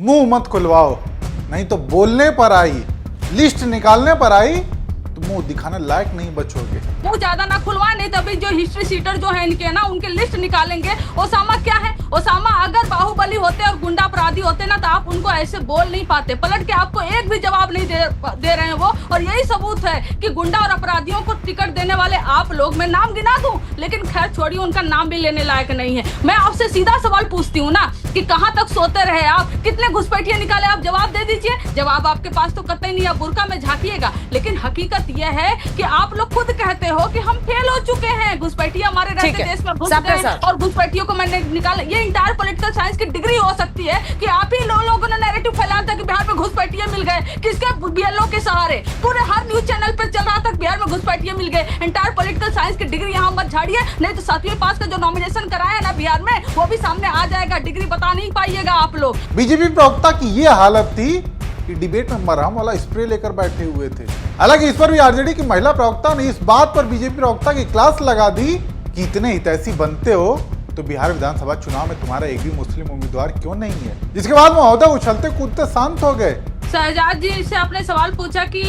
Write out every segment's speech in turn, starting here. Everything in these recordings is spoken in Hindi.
मुंह मत खुलवाओ, नहीं तो बोलने पर आई, लिस्ट निकालने पर आई तो मुंह दिखाने लायक नहीं बचोगे। मुंह ज्यादा ना खुलवाए, नहीं तभी जो हिस्ट्री सीटर जो है इनके ना उनके लिस्ट निकालेंगे। ओसामा क्या है? ओसामा अगर बाहुबली होते और गुंडा अपराधी होते ना तो आप उनको ऐसे बोल नहीं पाते। पलट के आपको एक भी जवाब नहीं दे रहे हैं वो, और यही सबूत है कि गुंडा और अपराधियों को टिकट देने वाले आप लोग। मैं नाम गिना दूं, लेकिन खैर छोड़िए, उनका नाम भी लेने लायक नहीं है। मैं आपसे सीधा सवाल पूछती हूँ ना कि कहाँ तक सोते रहे आप, कितने घुसपैठिए निकाले, आप जवाब दे दीजिए। जवाब आपके पास तो कतई नहीं, आप बुर्का में झांकिएगा। लेकिन हकीकत यह है कि आप लोग खुद कहते हो कि हम फेल हो चुके हैं, घुसपैठिए हमारे रहते देश में घुस गए और घुसपैठियों को मैंने निकाला। ये इंटायर पॉलिटिकल साइंस की डिग्री हो सकती है कि आप ही लोगों ने नैरेटिव फैलाया था कि बिहार में घुसपैठिए मिल गए, किसके? बीएलओ के सहारे। पूरे हर न्यूज चैनल पर चल रहा था बिहार में घुसपैठिए मिल गए। इंटायर पॉलिटिकल साइंस की डिग्री यहाँ मत झाड़िए, नहीं तो 7वीं पास का जो नॉमिनेशन कराया है ना बिहार में, वो भी सामने आ जाएगा। डिग्री बता नहीं पाइएगा आप लोग। बीजेपी प्रवक्ता की ये हालत थी कि डिबेट में मरहम वाला स्प्रे लेकर बैठे हुए थे। हालांकि इस पर भी आरजेडी की महिला प्रवक्ता ने इस बात पर बीजेपी प्रवक्ता की क्लास लगा दी कि इतने हितैषी बनते हो तो बिहार विधानसभा चुनाव में तुम्हारा एक भी मुस्लिम उम्मीदवार क्यों नहीं है। जिसके बाद महोदय उछलते कूदते शांत हो गए। शहजाद जी से आपने सवाल पूछा कि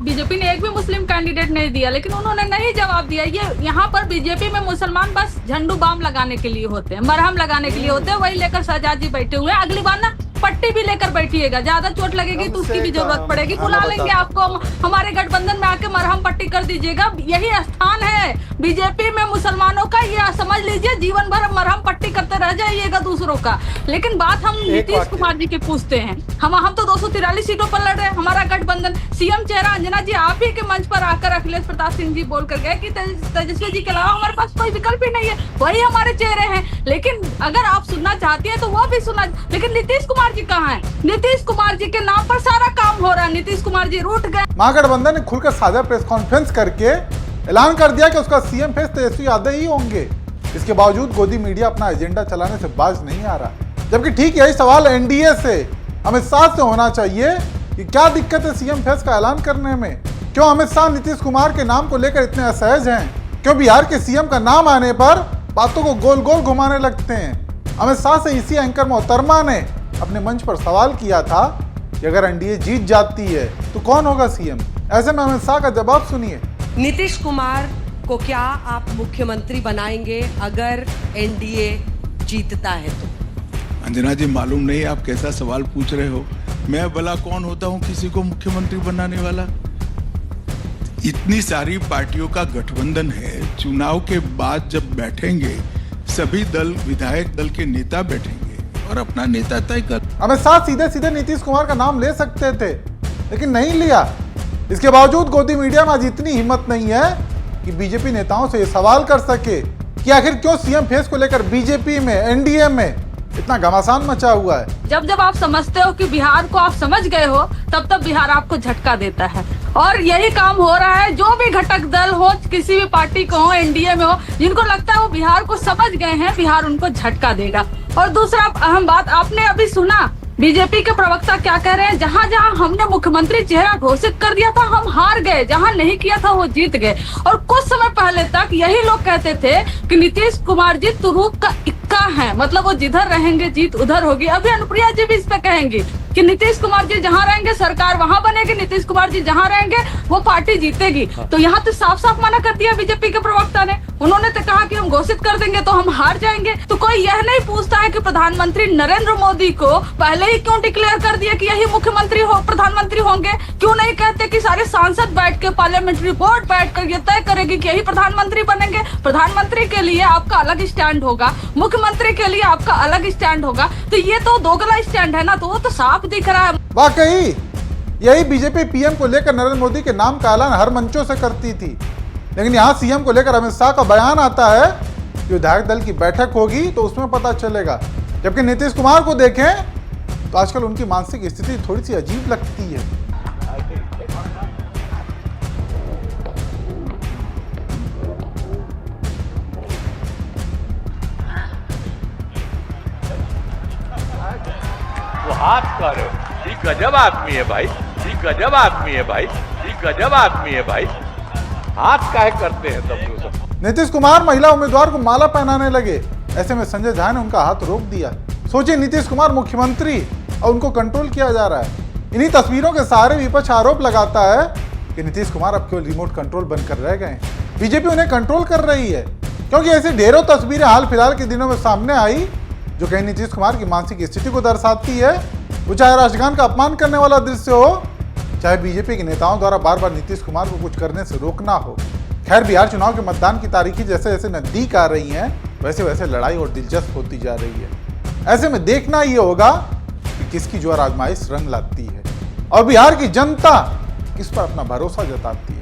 बीजेपी ने एक भी मुस्लिम कैंडिडेट नहीं दिया, लेकिन उन्होंने नहीं जवाब दिया। ये यहाँ पर बीजेपी में मुसलमान बस झंडू बाम लगाने के लिए होते हैं, मरहम लगाने के लिए होते हैं, वही लेकर शहजाद जी बैठे हुए हैं। अगली बार ना पट्टी भी लेकर बैठिएगा, ज्यादा चोट लगेगी तो उसकी भी जरूरत पड़ेगी, बुला लेंगे आपको। हमारे गठबंधन में आके मरहम पट्टी कर दीजिएगा। यही स्थान है बीजेपी में मुसलमानों का, ये समझ लीजिए। जीवन भर मरहम पट्टी करते रह जाइएगा दूसरों का। लेकिन बात हम नीतीश कुमार जी की पूछते हैं। हम तो 243 सीटों पर लड़ रहे हैं, हमारा गठबंधन। सीएम चेहरा अंजना जी आप ही के मंच पर आकर अखिलेश प्रताप सिंह जी बोल कर गए कि तेजस्वी जी के अलावा हमारे पास कोई विकल्प ही नहीं है, वही हमारे चेहरे हैं। लेकिन अगर आप सुनना चाहती है तो वो भी सुना। लेकिन नीतीश कुमार जी कहाँ है? नीतीश कुमार जी के नाम पर सारा काम हो रहा है। नीतीश कुमार जी रूठ गए। महागठबंधन ने खुलकर साझा प्रेस कॉन्फ्रेंस करके ऐलान कर दिया कि उसका सीएम फेस तेजस्वी यादव ही होंगे। इसके बावजूद गोदी मीडिया अपना एजेंडा चलाने से बाज नहीं आ रहा। जबकि ठीक यही सवाल एनडीए से, अमित शाह से होना चाहिए कि क्या दिक्कत है सीएम फेस का ऐलान करने में। क्यों अमित शाह नीतीश कुमार के नाम को लेकर इतने असहज हैं? क्यों बिहार के सीएम का नाम आने पर बातों को गोल गोल घुमाने लगते हैं? अमित शाह से इसी एंकर मोहतरमा ने अपने मंच पर सवाल किया था कि अगर एनडीए जीत जाती है तो कौन होगा सीएम। ऐसे में अमित शाह का जवाब सुनिए। नीतीश कुमार को क्या आप मुख्यमंत्री बनाएंगे अगर एनडीए जीतता है तो? अंजना जी, मालूम नहीं आप कैसा सवाल पूछ रहे हो। मैं भला कौन होता हूं किसी को मुख्यमंत्री बनाने वाला? इतनी सारी पार्टियों का गठबंधन है, चुनाव के बाद जब बैठेंगे सभी दल, विधायक दल के नेता बैठेंगे और अपना नेता तय कर। अमित शाह सीधे सीधे नीतीश कुमार का नाम ले सकते थे, लेकिन नहीं लिया। इसके बावजूद गोदी मीडिया में आज इतनी हिम्मत नहीं है कि बीजेपी नेताओं से ये सवाल कर सके कि आखिर क्यों सीएम फेस को लेकर बीजेपी में, एनडीए में इतना घमासान मचा हुआ है। जब आप समझते हो कि बिहार को आप समझ गए हो, तब बिहार आपको झटका देता है। और यही काम हो रहा है। जो भी घटक दल हो, किसी भी पार्टी को हो, एनडीए में हो, जिनको लगता है वो बिहार को समझ गए हैं, बिहार उनको झटका देगा। और दूसरा अहम बात, आपने अभी सुना बीजेपी के प्रवक्ता क्या कह रहे हैं? जहां जहां हमने मुख्यमंत्री चेहरा घोषित कर दिया था हम हार गए, जहां नहीं किया था वो जीत गए। और कुछ समय पहले तक यही लोग कहते थे कि नीतीश कुमार जी तुरुक का इक्का है, मतलब वो जिधर रहेंगे जीत उधर होगी। अभी अनुप्रिया जी भी इस पे कहेंगी कि नीतीश कुमार जी जहां रहेंगे सरकार वहां बनेगी, नीतीश कुमार जी जहां रहेंगे वो पार्टी जीतेगी। तो यहाँ तो साफ साफ मना कर दिया बीजेपी के प्रवक्ता ने। उन्होंने तो कहा कि हम घोषित कर देंगे तो हम हार जाएंगे। तो कोई यह नहीं पूछता है कि प्रधानमंत्री नरेंद्र मोदी को पहले ही क्यों डिक्लेयर कर दिया कि यही मुख्यमंत्री हो, प्रधानमंत्री होंगे? क्यों नहीं कहते कि सारे सांसद बैठ के, पार्लियामेंट्री बोर्ड बैठ कर ये तय करेगी कि यही प्रधानमंत्री बनेंगे? प्रधानमंत्री के लिए आपका अलग स्टैंड होगा, मुख्यमंत्री के लिए आपका अलग स्टैंड होगा। तो ये तो दोगला स्टैंड है ना, तो वो तो साफ दिख रहा है। वाकई यही बीजेपी पीएम को लेकर नरेंद्र मोदी के नाम का ऐलान हर मंचों से करती थी, लेकिन यहाँ सीएम को लेकर अमित शाह का बयान आता है कि विधायक दल की बैठक होगी तो उसमें पता चलेगा। जबकि नीतीश कुमार को देखें तो आजकल उनकी मानसिक स्थिति थोड़ी सी अजीब लगती है। वो हाथ कर, ये गजब आदमी है भाई, ये गजब आदमी है भाई, ये गजब आदमी है भाई। हाथ काहे करते हैं सब लोग? नीतीश कुमार महिला उम्मीदवार को माला पहनाने लगे। ऐसे में संजय झा ने उनका हाथ रोक दिया। सोचिए, नीतीश कुमार मुख्यमंत्री और उनको कंट्रोल किया जा रहा है। इन्हीं तस्वीरों के सहारे विपक्ष आरोप लगाता है कि नीतीश कुमार अब केवल रिमोट कंट्रोल बनकर रह गए हैं। बीजेपी उन्हें कंट्रोल कर रही है, क्योंकि ऐसी ढेरों तस्वीरें हाल फिलहाल के दिनों में सामने आई जो कहीं नीतीश कुमार की मानसिक स्थिति को दर्शाती है। वो चाहे राष्ट्रगान का अपमान करने वाला दृश्य हो, चाहे बीजेपी के नेताओं द्वारा बार बार नीतीश कुमार को कुछ करने से रोकना हो। खैर, बिहार चुनाव के मतदान की तारीखें जैसे जैसे नजदीक आ रही हैं, वैसे वैसे लड़ाई और दिलचस्प होती जा रही है। ऐसे में देखना ये होगा कि किसकी जोर आजमाइश रंग लाती है और बिहार की जनता किस पर अपना भरोसा जताती है।